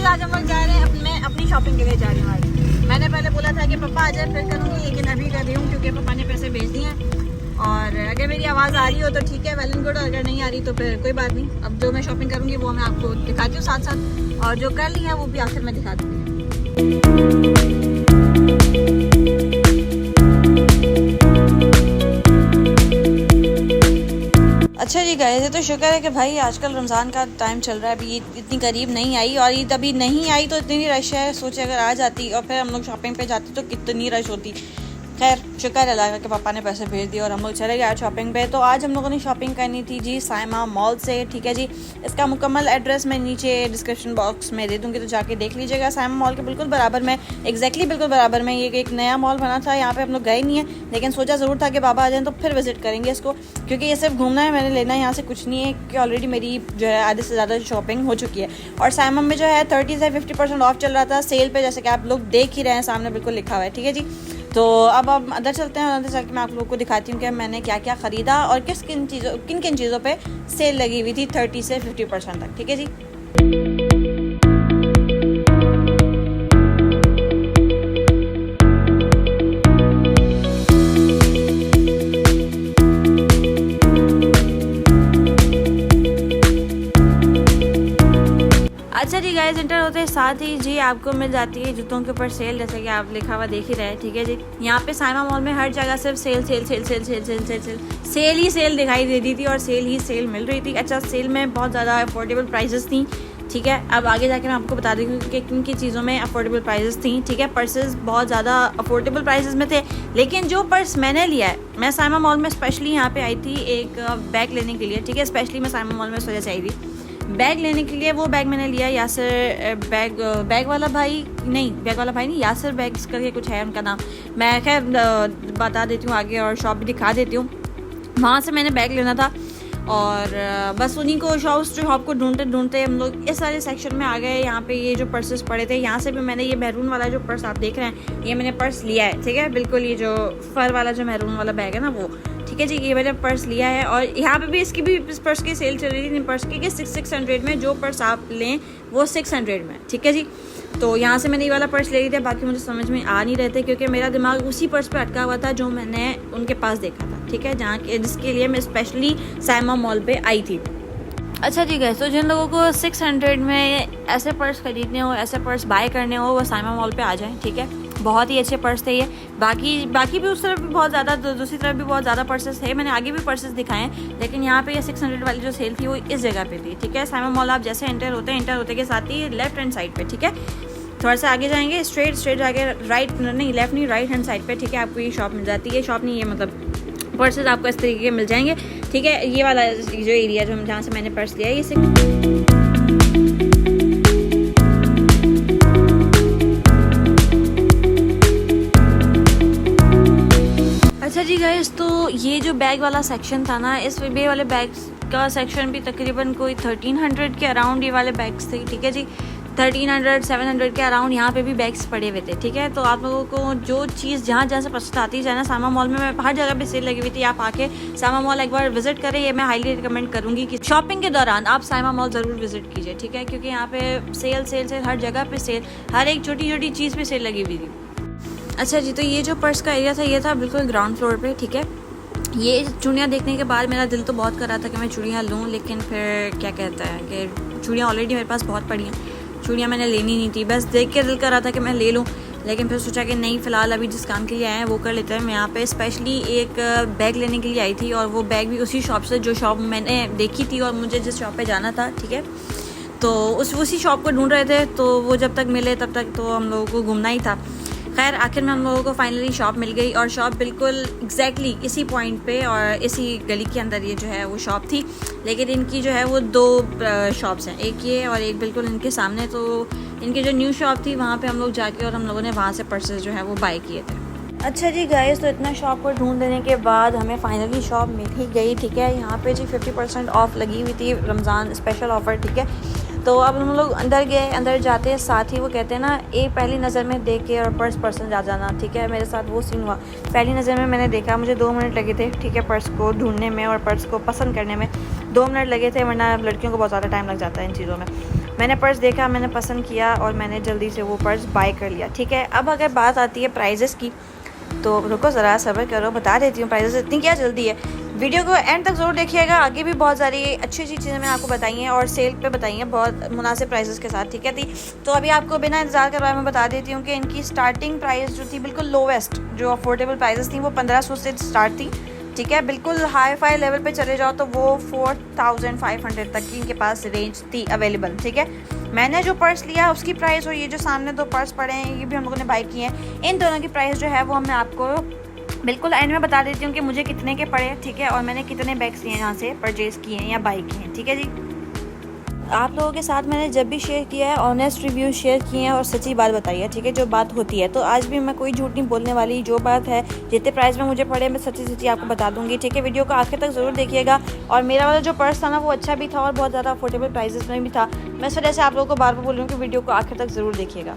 Guys आज हम लोग जा रहे हैं, मैं अपनी शॉपिंग के लिए जा रही हूँ आज। मैंने पहले बोला था कि पापा आ जाए फिर करूँगी, लेकिन अभी कर रही हूँ क्योंकि पापा ने पैसे भेज दिए हैं। और अगर मेरी आवाज़ आ रही हो तो ठीक है, वेल एंड गुड, और अगर नहीं आ रही तो फिर कोई बात नहीं। अब जो मैं शॉपिंग करूँगी वो मैं आपको दिखाती हूँ साथ साथ, और जो कर ली है वो भी आखिर में दिखा दूँगी। अच्छा जी गाइस, तो शुक्र है कि भाई आजकल रमज़ान का टाइम चल रहा है, अभी ईद इतनी करीब नहीं आई, और ईद अभी नहीं आई तो इतनी रश है। सोचे अगर आ जाती और फिर हम लोग शॉपिंग पे जाते तो कितनी रश होती। खैर शुक्र है अल्लाह का कि पापा ने पैसे भेज दिए और हम लोग चले गए आज शॉपिंग पे। तो आज हम लोगों ने शॉपिंग करनी थी जी साइमा मॉल से, ठीक है जी। इसका मुकम्मल एड्रेस मैं नीचे डिस्क्रिप्शन बॉक्स में दे दूँगी, तो जाके देख लीजिएगा। साइमा मॉल के बिल्कुल बराबर में, एग्जैक्टली बिल्कुल बराबर में, ये एक नया मॉल बना था। यहाँ पे हम लोग गए नहीं है, लेकिन सोचा ज़रूर था कि बाबा आ जाएँ तो फिर विजिट करेंगे इसको, क्योंकि ये सिर्फ घूमना है, मैंने लेना है यहाँ से कुछ नहीं है, कि ऑलरेडी मेरी जो है आधे से ज़्यादा शॉपिंग हो चुकी है। और साइमा में जो है 30 से 50% ऑफ चल रहा था सेल पे, जैसे कि आप लोग देख ही रहे हैं, सामने बिल्कुल लिखा हुआ है, ठीक है जी। तो अब अंदर चलते हैं, अंदर चल के मैं आप लोगों को दिखाती हूँ कि मैंने क्या क्या ख़रीदा और किन किन चीज़ों पे सेल लगी हुई थी 30 से 50% तक, ठीक है जी। अच्छा जी गाइस, इंटर होते साथ ही जी आपको मिल जाती है जूतों के ऊपर सेल, जैसे कि आप लिखा हुआ देख ही रहे हैं, ठीक है जी। यहाँ पे साइमा मॉल में हर जगह सिर्फ sale sale sale sale sale sale sale sale sale ही सेल दिखाई दे रही थी, और सेल ही सेल मिल रही थी। अच्छा, सेल में बहुत ज़्यादा अफोर्डेबल प्राइसेस थी, ठीक है। अब आगे जाके मैं आपको बता दूँगी कि किन की चीज़ों में अफोर्डेबल प्राइसेस थी, ठीक है। पर्सेस बहुत ज़्यादा अफोर्डेबल प्राइसेस में थे, लेकिन जो पर्स मैंने लिया है, मैं साइमा मॉल में स्पेशली यहाँ पे आई थी एक बैग लेने के लिए, ठीक है। स्पेशली मैं साइमा मॉल में इस वजह से आई थी बैग लेने के लिए। वो बैग मैंने लिया यासिर बैग वाला भाई नहीं, यासिर बैग्स करके कुछ है उनका नाम, मैं खैर बता देती हूँ आगे, और शॉप भी दिखा देती हूँ। वहाँ से मैंने बैग लेना था, और बस उन्हीं को शॉप को ढूंढते ढूंढते हम लोग इस सारे सेक्शन में आ गए। यहाँ पे ये जो पर्सेस पड़े थे, यहाँ से भी मैंने ये मैरून वाला जो पर्स आप देख रहे हैं, ये मैंने पर्स लिया है, ठीक है। बिल्कुल ये जो फर वाला जो मैरून वाला बैग है ना वो, ठीक है जी, ये मैंने पर्स लिया है। और यहाँ पे भी इसकी भी इस पर्स की सेल चल रही थी, पर्स की कि 600 में जो पर्स आप लें वो 600 में, ठीक है जी। तो यहाँ से मैंने ये वाला पर्स ले लिया था, बाकी मुझे समझ में आ नहीं रहे थे, क्योंकि मेरा दिमाग उसी पर्स पे अटका हुआ था जो मैंने उनके पास देखा था, ठीक है, जहाँ के जिसके लिए मैं स्पेशली साइमा मॉल पे आई थी। अच्छा ठीक है, तो जिन लोगों को 600 में ऐसे पर्स खरीदने हो, ऐसे पर्स बाय करने हो, वो साइमा मॉल पे आ जाएं, ठीक है। बहुत ही अच्छे पर्स थे ये। बाकी भी उस तरफ भी बहुत ज़्यादा, दूसरी तरफ भी बहुत ज़्यादा पर्सेस थे, मैंने आगे भी पर्सेस दिखाए हैं, लेकिन यहाँ पे ये 600 वाली जो सेल थी वो इस जगह पे थी, ठीक है। साइमा मॉल आप जैसे एंटर होते के साथ ही लेफ्ट हैंड साइड पे, ठीक है, थोड़ा सा आगे जाएंगे, स्ट्रेट जाके लेफ्ट नहीं राइट हैंड साइड पे, ठीक है, आपको ये शॉप मिल जाती है। शॉप नहीं, ये मतलब पर्सेस आपको इस तरीके के मिल जाएंगे, ठीक है। ये वाला जो एरिया जो जहाँ से मैंने पर्स लिया है, ये अच्छा जी गाइस, तो ये जो बैग वाला सेक्शन था ना, इस बैग वाले बैग्स का सेक्शन भी तकरीबन कोई 1300 के अराउंड ये वाले बैग्स थे, ठीक है जी। 1300 700 के अराउंड यहाँ पे भी बैग्स पड़े हुए थे, ठीक है। तो आप लोगों को जो चीज़ जहाँ से पसंद आती है ना, साइमा मॉल में हर जगह पे सेल लगी हुई थी, आप आके साइमा मॉल एक बार विजिट करें, ये मैं हाईली रिकमेंड करूँगी कि शॉपिंग के दौरान आप साइमा मॉल ज़रूर विजिट कीजिए, ठीक है, क्योंकि यहाँ पे सेल हर जगह पे सेल, हर एक छोटी चीज़ पे सेल लगी हुई थी। अच्छा जी, तो ये जो पर्स का एरिया था, ये था बिल्कुल ग्राउंड फ्लोर पे, ठीक है। ये चूड़ियाँ देखने के बाद मेरा दिल तो बहुत कर रहा था कि मैं चूड़ियाँ लूँ, लेकिन फिर क्या कहता है कि चूड़ियाँ ऑलरेडी मेरे पास बहुत पड़ी हैं, चूड़ियाँ मैंने लेनी नहीं थी, बस देख के दिल कर रहा था कि मैं ले लूँ, लेकिन फिर सोचा कि नहीं, फ़िलहाल अभी जिस काम के लिए आए हैं वो कर लेते हैं। मैं यहाँ पे स्पेशली एक बैग लेने के लिए आई थी, और वो बैग भी उसी शॉप से जो शॉप मैंने देखी थी और मुझे जिस शॉप पे जाना था, ठीक है। तो उसी शॉप को ढूंढ रहे थे, तो वो जब तक मिले तब तक तो हम लोगों को घूमना ही था। खैर आखिर में हम लोगों को फाइनली शॉप मिल गई, और शॉप बिल्कुल एग्जैक्टली इसी पॉइंट पे और इसी गली के अंदर ये जो है वो शॉप थी, लेकिन इनकी जो है वो दो शॉप्स हैं, एक ये और एक बिल्कुल इनके सामने। तो इनकी जो न्यू शॉप थी वहाँ पे हम लोग जाके और हम लोगों ने वहाँ से पर्सेस जो है वो बाय किए थे। अच्छा जी गाइस, तो इतना शॉप को ढूंढ देने के बाद हमें फाइनली शॉप मिल ही गई, ठीक है। यहाँ पे जी 50% ऑफ लगी हुई थी, रमज़ान स्पेशल ऑफ़र, ठीक है। तो अब हम लोग अंदर गए, अंदर जाते साथ ही वो कहते हैं ना, एक पहली नज़र में देख के और पर्स पसंद आ जाना, ठीक है। मेरे साथ वो सीन हुआ, पहली नज़र में मैंने देखा, मुझे 2 मिनट लगे थे, ठीक है, पर्स को ढूंढने में और पर्स को पसंद करने में 2 मिनट लगे थे, वरना लड़कियों को बहुत ज़्यादा टाइम लग जाता है इन चीज़ों में। मैंने पर्स देखा, मैंने पसंद किया और मैंने जल्दी से वो पर्स बाय कर लिया। ठीक है, अब अगर बात आती है प्राइजेस की, तो रुको ज़रा सब्र करो, बता देती हूँ प्राइजेस। इतनी क्या जल्दी है, वीडियो को एंड तक ज़रूर देखिएगा। आगे भी बहुत सारी अच्छी अच्छी चीज़ें मैंने आपको बताई हैं और सेल पे बताई हैं बहुत मुनासिब प्राइसेस के साथ। ठीक है थी, तो अभी आपको बिना इंतज़ार करवाए मैं बता देती हूँ कि इनकी स्टार्टिंग प्राइस जो थी बिल्कुल लोवेस्ट, जो अफोर्डेबल प्राइसेस थी वो 1500 से स्टार्ट थी। ठीक है, बिल्कुल हाई फाई लेवल पे चले जाओ तो वो 4500 तक की इनके पास रेंज थी अवेलेबल। ठीक है, मैंने जो पर्स लिया उसकी प्राइस और ये जो सामने 2 पर्स पड़े हैं ये भी हम लोगों ने बाय किए हैं, इन दोनों की प्राइस जो है वो मैं आपको बिल्कुल एंड में बता देती हूँ कि मुझे कितने के पड़े। ठीक है, और मैंने कितने बैग्स लिए यहाँ से परचेज़ किए हैं या बाई किए हैं। ठीक है जी, आप लोगों के साथ मैंने जब भी शेयर किया है ऑनेस्ट रिव्यू शेयर किए हैं और सच्ची बात बताई है। ठीक है, जो बात होती है, तो आज भी मैं कोई झूठ नहीं बोलने वाली, जो बात है जितने प्राइस में मुझे पड़े मैं सच्ची आपको बता दूंगी। ठीक है, वीडियो को आखिर तक ज़रूर देखिएगा। और मेरा वाला जो पर्स था ना वो अच्छा भी था और बहुत ज़्यादा अफोर्डेबल प्राइसेस में भी था। मैं इस वजह से आप लोगों को बार बार बोल रही हूँ कि वीडियो को आखिर तक ज़रूर देखिएगा।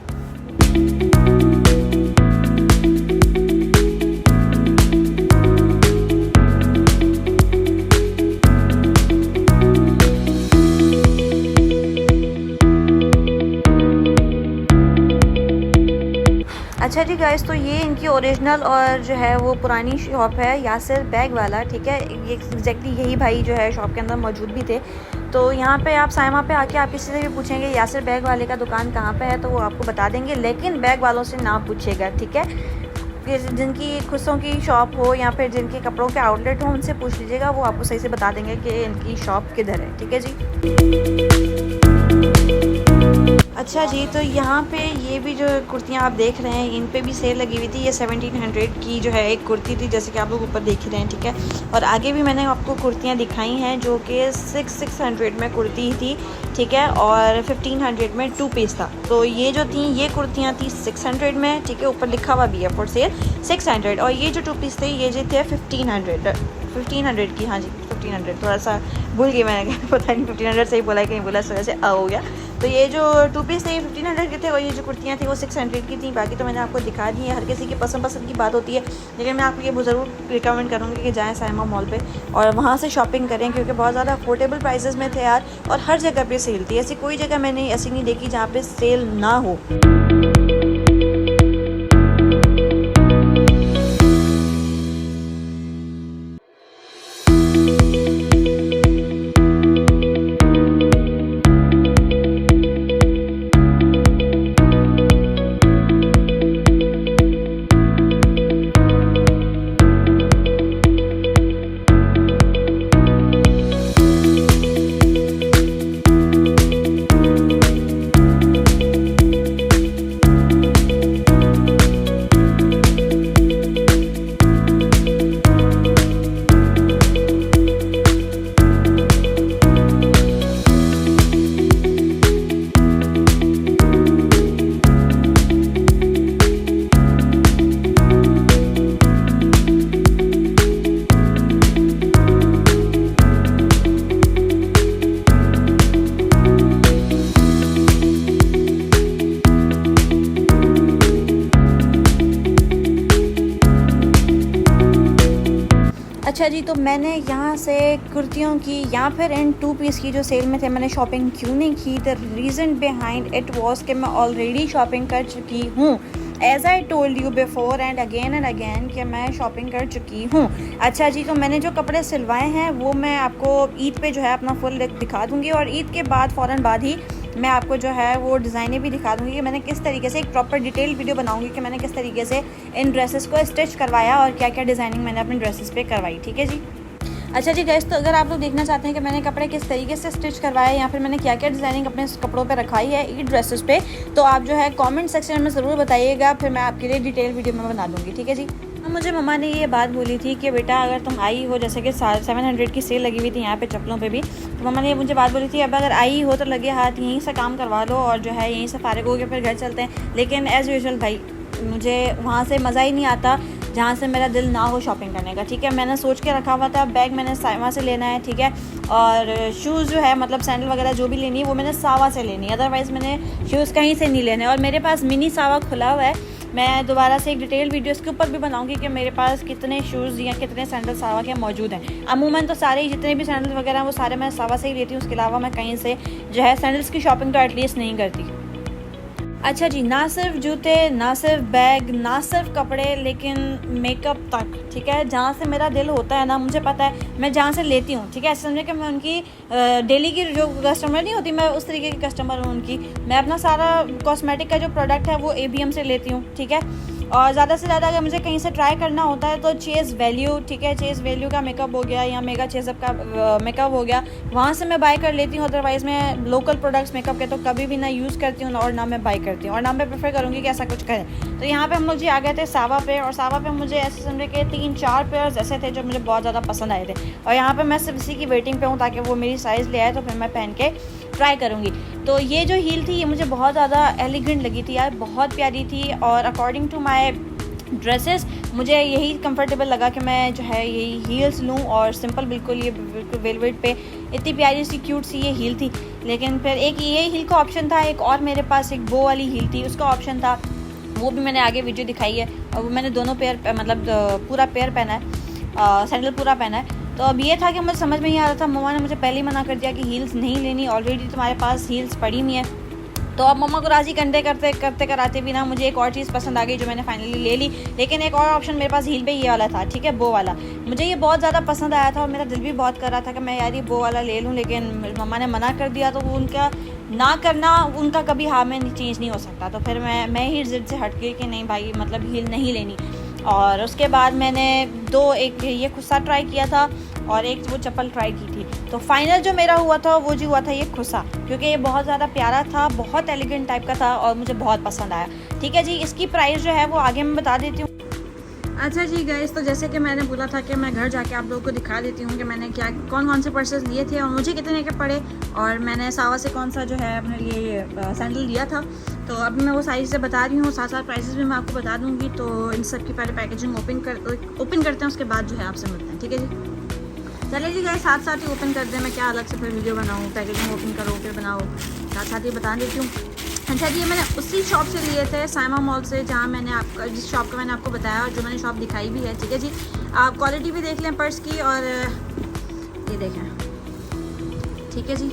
अच्छा जी गाइस, तो ये इनकी ओरिजिनल और जो है वो पुरानी शॉप है यासिर बैग वाला। ठीक है, ये एग्जैक्टली यही भाई जो है शॉप के अंदर मौजूद भी थे। तो यहाँ पे आप साइमा पे आके आप किसी से भी पूछेंगे यासिर बैग वाले का दुकान कहाँ पे है तो वो आपको बता देंगे, लेकिन बैग वालों से ना पूछिएगा। ठीक है, जिनकी खुशों की शॉप हो या फिर जिनके कपड़ों के आउटलेट हो उनसे पूछ लीजिएगा, वो आपको सही से बता देंगे कि इनकी शॉप किधर है। ठीक है जी। अच्छा जी, तो यहाँ पे ये भी जो कुर्तियाँ आप देख रहे हैं इन पे भी सेल लगी हुई थी। ये 1700 की जो है एक कुर्ती थी, जैसे कि आप लोग ऊपर देख रहे हैं। ठीक है, और आगे भी मैंने आपको कुर्तियाँ दिखाई हैं जो कि 600 में कुर्ती थी। ठीक है, और 1500 में 2 पीस था। तो ये जो थी ये कुर्तियाँ थी 600 में। ठीक है, ऊपर लिखा हुआ भी है फॉर सेल 600, और ये जो 2 पीस थे ये जो थे 1500 की। हाँ जी 1500, थोड़ा सा भूल गई मैंने, पता नहीं 1500 से ही बोला कि नहीं बोला, इस वजह से हो गया। तो ये जो 2 पीस थे ये 1500 के थे और ये जो कुर्तियाँ थी वो 600 की थी। बाकी तो मैंने आपको दिखा दी है, हर किसी की पसंद की बात होती है, लेकिन मैं आपको ये ज़रूर रिकमेंड करूँगी कि जाएँ साइमा मॉल पे और वहाँ से शॉपिंग करें, क्योंकि बहुत ज़्यादा अफोर्डेबल प्राइसेस में थे यार, और हर जगह पे सेल थी। ऐसी कोई जगह मैंने ऐसी नहीं देखी जहाँ पे सेल ना हो। अच्छा जी, तो मैंने यहाँ से कुर्तियों की या फिर इन 2 पीस की जो सेल में थे मैंने शॉपिंग क्यों नहीं की, the reason behind it was कि मैं ऑलरेडी शॉपिंग कर चुकी हूँ। As I told you before and again कि मैं शॉपिंग कर चुकी हूँ। अच्छा जी, तो मैंने जो कपड़े सिलवाए हैं वो मैं आपको ईद पे जो है अपना फुल दिखा दूँगी, और ईद के बाद फ़ौरन बाद ही मैं आपको जो है वो डिज़ाइनें भी दिखा दूँगी कि मैंने किस तरीके से एक प्रॉपर डिटेल वीडियो बनाऊँगी कि मैंने किस तरीके से इन ड्रेसेस को स्टिच करवाया और क्या क्या डिज़ाइनिंग मैंने अपने ड्रेसेस पे करवाई। ठीक है जी। अच्छा जी गाइस, तो अगर आप लोग देखना चाहते हैं कि मैंने कपड़े किस तरीके से स्टिच करवाए या फिर मैंने क्या क्या डिज़ाइनिंग अपने कपड़ों पे रखाई है ईद ड्रेसेस पे, तो आप जो है कमेंट सेक्शन में ज़रूर बताइएगा, फिर मैं आपके लिए डिटेल वीडियो में बना दूँगी। ठीक है जी। मुझे मम्मा ने ये बात बोली थी कि बेटा अगर तुम आई हो, जैसे कि 700 की सेल लगी हुई थी यहाँ पे चप्पलों पे भी, तो मम्मा ने ये मुझे बात बोली थी अब अगर आई हो तो लगे हाथ यहीं से काम करवा लो और जो है यहीं से फारिग हो के फिर घर चलते हैं। लेकिन एज़ यूजुअल भाई मुझे वहाँ से मज़ा ही नहीं आता जहाँ से मेरा दिल ना हो शॉपिंग करने का। ठीक है, मैंने सोच के रखा हुआ था बैग मैंने साइमा से लेना है। ठीक है, और शूज़ जो है मतलब सैंडल वगैरह जो भी लेनी है वो मैंने सावा से लेनी है, अदरवाइज़ मैंने शूज़ कहीं से नहीं लेने। और मेरे पास मिनी सावा खुला हुआ है मैं दोबारा से एक डिटेल वीडियो इसके ऊपर भी बनाऊंगी कि मेरे पास कितने शूज़ या कितने सैंडल सावा के मौजूद हैं। अमूमन तो सारे ही जितने भी सैंडल वगैरह हैं वो सारे मैं सावा से ही लेती हूँ, उसके अलावा मैं कहीं से जो है सैंडल्स की शॉपिंग तो एटलीस्ट नहीं करती। अच्छा जी, ना सिर्फ जूते, ना सिर्फ बैग, ना सिर्फ कपड़े, लेकिन मेकअप तक, ठीक है। जहाँ से मेरा दिल होता है ना, मुझे पता है मैं जहाँ से लेती हूँ, ठीक है। ऐसे समझे कि मैं उनकी डेली की जो कस्टमर नहीं होती, मैं उस तरीके की कस्टमर हूँ उनकी। मैं अपना सारा कॉस्मेटिक का जो प्रोडक्ट है वो ABM से लेती हूँ, ठीक है। और ज़्यादा से ज़्यादा अगर मुझे कहीं से ट्राई करना होता है तो चेज़ वैल्यू, ठीक है, चेज़ वैल्यू का मेकअप हो गया या मेगा चेज़अप का मेकअप हो गया, वहाँ से मैं बाय कर लेती हूँ। अदरवाइज़ मैं लोकल प्रोडक्ट्स मेकअप के तो कभी भी ना यूज़ करती हूँ और ना मैं बाय करती हूँ, और ना मैं प्रेफर करूँगी कि ऐसा कुछ करें। तो यहाँ पे हम लोग जी आ गए थे सावा पे, और सावा पे मुझे ऐसे समझे कि 3-4 पेयर्स ऐसे थे जो मुझे बहुत ज़्यादा पसंद आए थे, और यहाँ पर मैं सिर्फ इसी की वेटिंग पे हूँ ताकि वो मेरी साइज़ ले आए तो फिर मैं पहन के ट्राई करूँगी। तो ये जो हील थी ये मुझे बहुत ज़्यादा एलिगेंट लगी थी यार, बहुत प्यारी थी, और अकॉर्डिंग टू माई ड्रेसेस मुझे यही कंफर्टेबल लगा कि मैं जो है यही हील्स लूँ, और सिंपल बिल्कुल ये बिल्कुल वेलवेट पे इतनी प्यारी सी क्यूट सी ये हील थी। लेकिन फिर एक ये हील का ऑप्शन था, एक और मेरे पास एक बो वाली हील थी, उसका ऑप्शन था, वो भी मैंने आगे वीडियो दिखाई है, और वो मैंने दोनों पेयर मतलब पूरा पेयर पहना है, सैंडल पूरा पहना है। तो अब ये था कि मुझे समझ में नहीं आ रहा था, मम्मा ने मुझे पहले ही मना कर दिया कि हील्स नहीं लेनी, ऑलरेडी तुम्हारे पास हील्स पड़ी हुई है। तो अब मम्मा को राज़ी करते कराते भी ना मुझे एक और चीज़ पसंद आ गई जो मैंने फाइनली ले ली। लेकिन एक और ऑप्शन मेरे पास हील पे ये वाला था, ठीक है, बो वाला। मुझे ये बहुत ज़्यादा पसंद आया था और मेरा दिल भी बहुत कर रहा था कि मैं यार ये बो वाला ले लूँ, लेकिन मम्मा ने मना कर दिया। तो वो उनका ना करना उनका कभी हाँ में चेंज नहीं हो सकता। तो फिर मैं ही ज़िद से हट गई कि नहीं भाई, मतलब हील नहीं लेनी। और उसके बाद मैंने एक ये खुस्सा ट्राई किया था और एक वो चप्पल ट्राई की थी। तो फाइनल जो मेरा हुआ था वो जी हुआ था ये खुस्सा, क्योंकि ये बहुत ज़्यादा प्यारा था, बहुत एलिगेंट टाइप का था और मुझे बहुत पसंद आया। ठीक है जी, इसकी प्राइस जो है वो आगे मैं बता देती हूँ। अच्छा जी गाइस, तो जैसे कि मैंने बोला था कि मैं घर जाके आप लोगों को दिखा देती हूँ कि मैंने कौन से पर्सेस लिए थे और मुझे कितने के पड़े, और मैंने सावा से कौन सा जो है अपने लिए सैंडल लिया था। तो अभी मैं वो सारी चीज़ें बता रही हूँ, साथ साथ प्राइसेस भी मैं आपको बता दूँगी। तो इन सब की पहले पैकेजिंग ओपन करते हैं, उसके बाद जो है आपसे मिलते हैं। ठीक है जी, चलिए जी गाइस, साथ साथ ही ओपन कर दें, मैं क्या अलग से फिर वीडियो बनाऊँ, पैकेजिंग ओपन करो फिर बनाओ, साथ साथ ही बता देती हूँ। अच्छा जी, मैंने उसी शॉप से लिए थे, साइमा मॉल से, जहाँ मैंने जिस शॉप का मैंने आपको बताया और जो मैंने शॉप दिखाई भी है। ठीक है जी, आप क्वालिटी भी देख लें पर्स की, और ये देखें। ठीक है जी,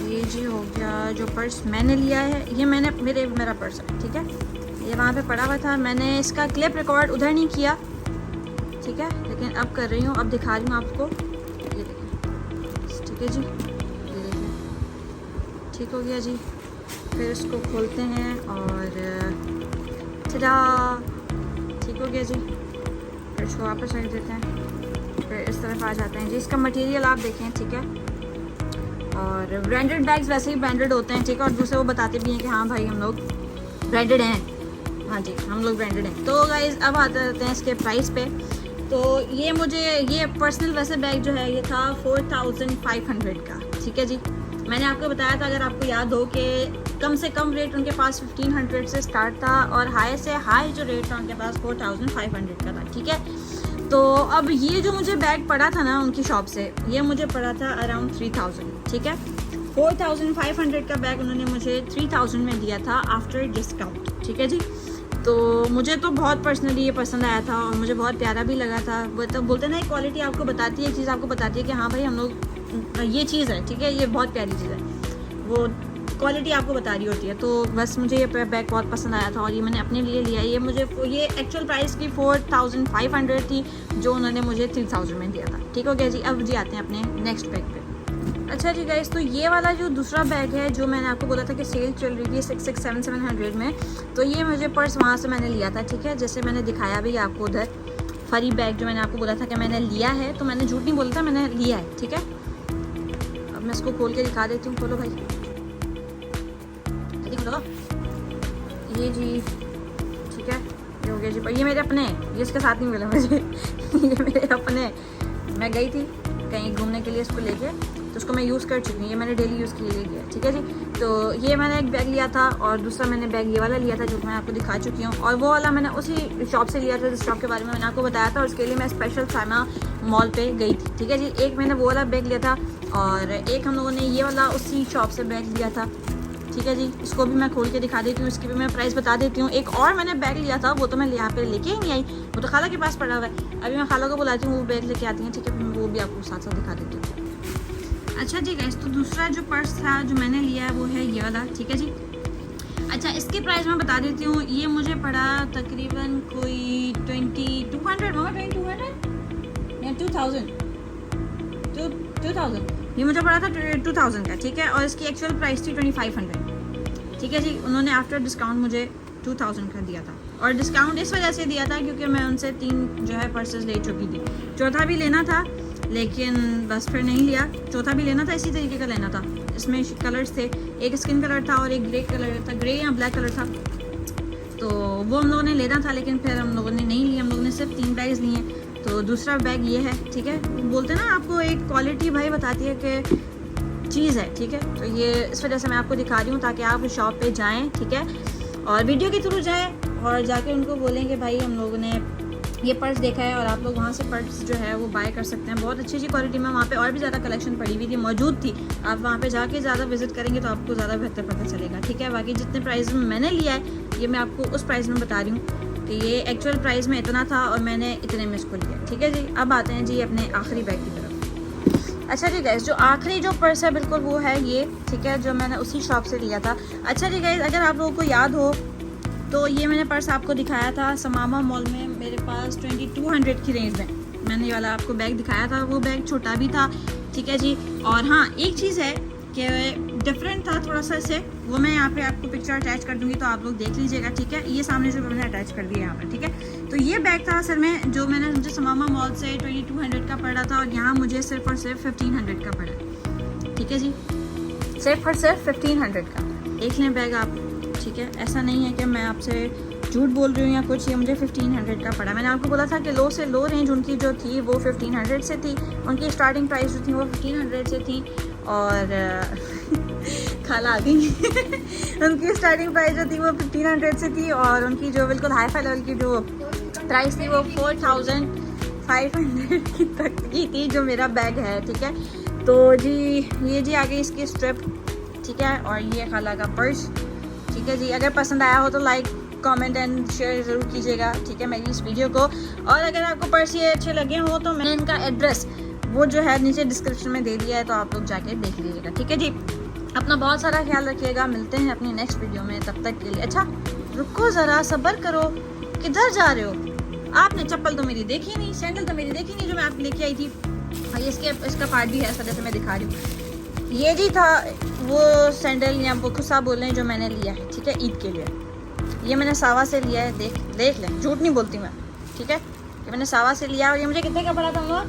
ये जी हो गया जो पर्स मैंने लिया है, ये मेरा पर्स है। ठीक है, ये वहाँ पे पड़ा हुआ था, मैंने इसका क्लिप रिकॉर्ड उधर नहीं किया, ठीक है, लेकिन अब कर रही हूँ, अब दिखा रही हूँ आपको। ये देखें, ठीक है जी, ये देखें, ठीक हो गया जी। फिर इसको खोलते हैं और चला, ठीक हो गया जी। फिर इसको वापस रख देते हैं, फिर इस तरफ आ जाते हैं जी। इसका मटेरियल आप देखें, ठीक है, और ब्रांडेड बैग्स वैसे ही ब्रांडेड होते हैं, ठीक है, और दूसरे वो बताते भी हैं कि हाँ भाई हम लोग ब्रांडेड हैं, हाँ जी हम लोग ब्रांडेड हैं। तो गाइस अब आते रहते हैं इसके प्राइस पे। तो ये पर्सनल वैसे बैग जो है ये था 4500 का। ठीक है जी, मैंने आपको बताया था, अगर आपको याद हो, कि कम से कम रेट उनके पास 1500 से स्टार्ट था और हाई से हाई जो रेट था उनके पास 4500 का था। ठीक है, तो अब ये जो मुझे बैग पड़ा था ना उनकी शॉप से, ये मुझे पड़ा था अराउंड 3000। ठीक है, 4500 का बैग उन्होंने मुझे 3000 में दिया था आफ्टर डिस्काउंट। ठीक है जी, तो मुझे तो बहुत पर्सनली ये पसंद आया था और मुझे बहुत प्यारा भी लगा था। वो तो बोलते ना, क्वालिटी आपको बताती है, चीज़ आपको बताती है कि हाँ भाई हम लोग ये चीज़ है, ठीक है, ये बहुत प्यारी चीज़ है, वो क्वालिटी आपको बता रही होती है। तो बस मुझे ये बैग बहुत पसंद आया था और ये मैंने अपने लिए लिया। ये एक्चुअल प्राइस की 4500 थी, जो उन्होंने मुझे 3000 में दिया था। ठीक हो गया जी, अब जी आते हैं अपने नेक्स्ट बैग पे। अच्छा जी गाइस, तो ये वाला जो दूसरा बैग है, जो मैंने आपको बोला था कि सेल चल रही थी 66700 में, तो ये मुझे पर्स वहाँ से मैंने लिया था। ठीक है, जैसे मैंने दिखाया भी आपको उधर, फरी बैग जो मैंने आपको बोला था कि मैंने लिया है, तो मैंने झूठ नहीं बोला था, मैंने लिया है। ठीक है, अब मैं इसको खोल के दिखा देती हूँ। खोलो भाई, खोलो, ये जी, ठीक है, ये हो गया जी। पर ये मेरे अपने, ये इसके साथ नहीं मिला मुझे ये मेरे अपने, मैं गई थी कहीं घूमने के लिए इसको लेके, तो उसको मैं यूज़ कर चुकी हूँ, ये मैंने डेली यूज़ के लिए लिया। ठीक है जी, तो ये मैंने एक बैग लिया था और दूसरा मैंने बैग ये वाला लिया था जो मैं आपको दिखा चुकी हूँ, और वो वाला मैंने उसी शॉप से लिया था जिस शॉप के बारे में मैंने आपको बताया था, और उसके लिए मैं स्पेशल साइमा मॉल पे गई थी। ठीक है जी, एक मैंने वो वाला बैग लिया था और एक हम लोगों ने ये वाला उसी शॉप से बैग लिया था। ठीक है जी। इसको भी मैं खोल के दिखा देती हूँ, इसकी भी मैं प्राइस बता देती हूँ। एक और मैंने बैग लिया था, वो तो मैं यहाँ पे लेके ही नहीं आई, वो तो खाला के पास पड़ा हुआ है। अभी मैं खाला को बुलाती हूँ, वो बैग लेके आती हैं, ठीक है, वो भी आपको साथ साथ दिखा देती हूँ। अच्छा जी गाइस, तो दूसरा जो पर्स था जो मैंने लिया है वो है ये वाला, ठीक है जी। अच्छा, इसकी प्राइस मैं बता देती हूँ। ये मुझे पड़ा तकरीबन कोई 2200 मामा, 2200 या 2000 ये मुझे पड़ा था 2000 का, ठीक है। और इसकी एक्चुअल प्राइस थी 2500, ठीक है जी। उन्होंने आफ्टर डिस्काउंट मुझे 2000 का दिया था, और डिस्काउंट इस वजह से दिया था क्योंकि मैं उनसे 3 जो है पर्सेस ले चुकी थी। चौथा भी लेना था लेकिन बस फिर नहीं लिया। चौथा भी लेना था, इसी तरीके का लेना था। इसमें कलर्स थे, एक स्किन कलर था और एक ग्रे कलर था, ग्रे या ब्लैक कलर था। तो वो हम लोगों ने लेना था लेकिन फिर हम लोगों ने नहीं लिया। हम लोगों ने सिर्फ 3 बैग्स लिए। तो दूसरा बैग ये है, ठीक है। बोलते ना आपको एक क्वालिटी भाई बताती है कि चीज़ है, ठीक है। तो ये इस वजह से मैं आपको दिखा रही हूँ ताकि आप शॉप पे जाएं, ठीक है, और वीडियो के थ्रू जाएं और जाके उनको बोलें कि भाई हम लोगों ने ये पर्स देखा है और आप लोग वहाँ से पर्स जो है वो बाय कर सकते हैं। बहुत अच्छी क्वालिटी में वहाँ पे और भी ज़्यादा कलेक्शन पड़ी हुई थी, मौजूद थी। आप वहाँ पे जाके ज़्यादा विजिट करेंगे तो आपको ज़्यादा बेहतर पता चलेगा, ठीक है। बाकी जितने प्राइस में मैंने लिया है ये मैं आपको उस प्राइस में बता रही हूँ कि ये एक्चुअल प्राइस में इतना था और मैंने इतने में इसको लिया, ठीक है जी। अब आते हैं जी अपने आखिरी बैग की तरफ। अच्छा जी गाइस, जो आखिरी जो पर्स है बिल्कुल वो है ये, ठीक है, जो मैंने उसी शॉप से लिया था। अच्छा जी गाइस, अगर आप लोगों को याद हो तो ये मैंने पर्स आपको दिखाया था समामा मॉल में, मेरे पास 2200 की रेंज में मैंने ये वाला आपको बैग दिखाया था। वो बैग छोटा भी था, ठीक है जी। और हाँ, एक चीज़ है कि डिफरेंट था थोड़ा सा इससे, वो मैं यहाँ पे आपको पिक्चर अटैच कर दूंगी तो आप लोग देख लीजिएगा, ठीक है। ये सामने से मैंने अटैच कर दिया यहाँ पर, ठीक है। तो ये बैग था असल में जो मुझे समामा मॉल से 2200 का पड़ा था, और यहाँ मुझे सिर्फ और सिर्फ 1500 का पड़ा, ठीक है जी। सिर्फ और सिर्फ 1500 का। देख लें बैग आप, ठीक है। ऐसा नहीं है कि मैं आपसे झूठ बोल रही हूँ या कुछ। ये मुझे 1500 का पड़ा। मैंने आपको बोला था कि लो से लो रेंज उनकी जो थी वो 1500 से थी, उनकी स्टार्टिंग प्राइस जो थी वो 1500 से थी। और खाला आ गई उनकी स्टार्टिंग प्राइस जो थी वो 1500 से थी, और उनकी जो बिल्कुल हाई फाई लेवल की जो प्राइस थी वो 4500 की तक की थी, जो मेरा बैग है, ठीक है। तो जी ये जी आ गई इसकी स्ट्रिप, ठीक है, और ये खाला का पर्स, ठीक है जी। अगर पसंद आया हो तो लाइक, कमेंट एंड शेयर ज़रूर कीजिएगा, ठीक है, मेरी इस वीडियो को। और अगर आपको पर्स ये अच्छे लगे हो तो मैंने इनका एड्रेस वो जो है नीचे डिस्क्रिप्शन में दे दिया है, तो आप लोग जाके देख लीजिएगा, ठीक है जी। अपना बहुत सारा ख्याल रखिएगा, मिलते हैं अपनी नेक्स्ट वीडियो में, तब तक के लिए। अच्छा रुको ज़रा, सब्र करो, किधर जा रहे हो? आपने चप्पल तो मेरी देखी नहीं, सैंडल तो मेरी देखी नहीं जो मैं आप लेके आई थी। और इसका पार्ट भी है, इस वजह से मैं दिखा रही हूँ। ये जी था वो सैंडल या वो खुसा बोलें जो मैंने लिया है, ठीक है, ईद के लिए। ये मैंने सावा से लिया है, देख लें, झूठ नहीं बोलती मैं, ठीक है। ये मैंने सावा से लिया, और ये मुझे कितने का पड़ा था मम्मा?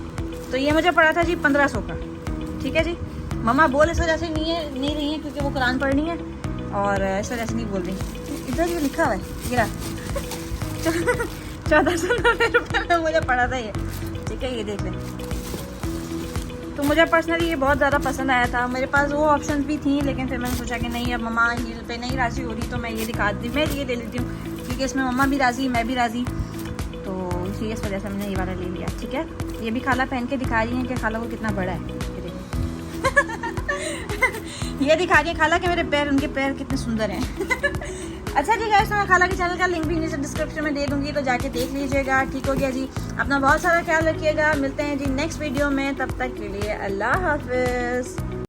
तो ये मुझे पड़ा था जी 1500 का, ठीक है जी। मम्मा बोल इस वजह से नहीं रही है क्योंकि वो कुरान पढ़नी है, और इस वजह से नहीं बोल रही। इधर ये लिखा हुआ है गिरा 1490 रुपये में मुझे पड़ा था ये, ठीक है, ये देख लें। तो मुझे पर्सनली ये बहुत ज़्यादा पसंद आया था। मेरे पास वो ऑप्शन भी थी लेकिन फिर मैंने सोचा कि नहीं, अब मम्मा हील पे नहीं राज़ी हो रही तो मैं ये दिखा दी, मैं ये ले लेती हूँ क्योंकि इसमें मम्मा भी राज़ी, मैं भी राज़ी, तो इसी इस वजह से मैंने ये वाला ले लिया, ठीक है। ये भी खाला पहन के दिखा रही है कि खाला को कितना बड़ा है ये दिखा रही है खाला कि मेरे पैर, उनके पैर कितने सुंदर हैं अच्छा जी गाइस, तो मैं खाला के चैनल का लिंक भी नीचे डिस्क्रिप्शन में दे दूंगी, तो जाके देख लीजिएगा, ठीक हो गया जी। अपना बहुत सारा ख्याल रखिएगा, मिलते हैं जी नेक्स्ट वीडियो में, तब तक के लिए अल्लाह हाफिज़।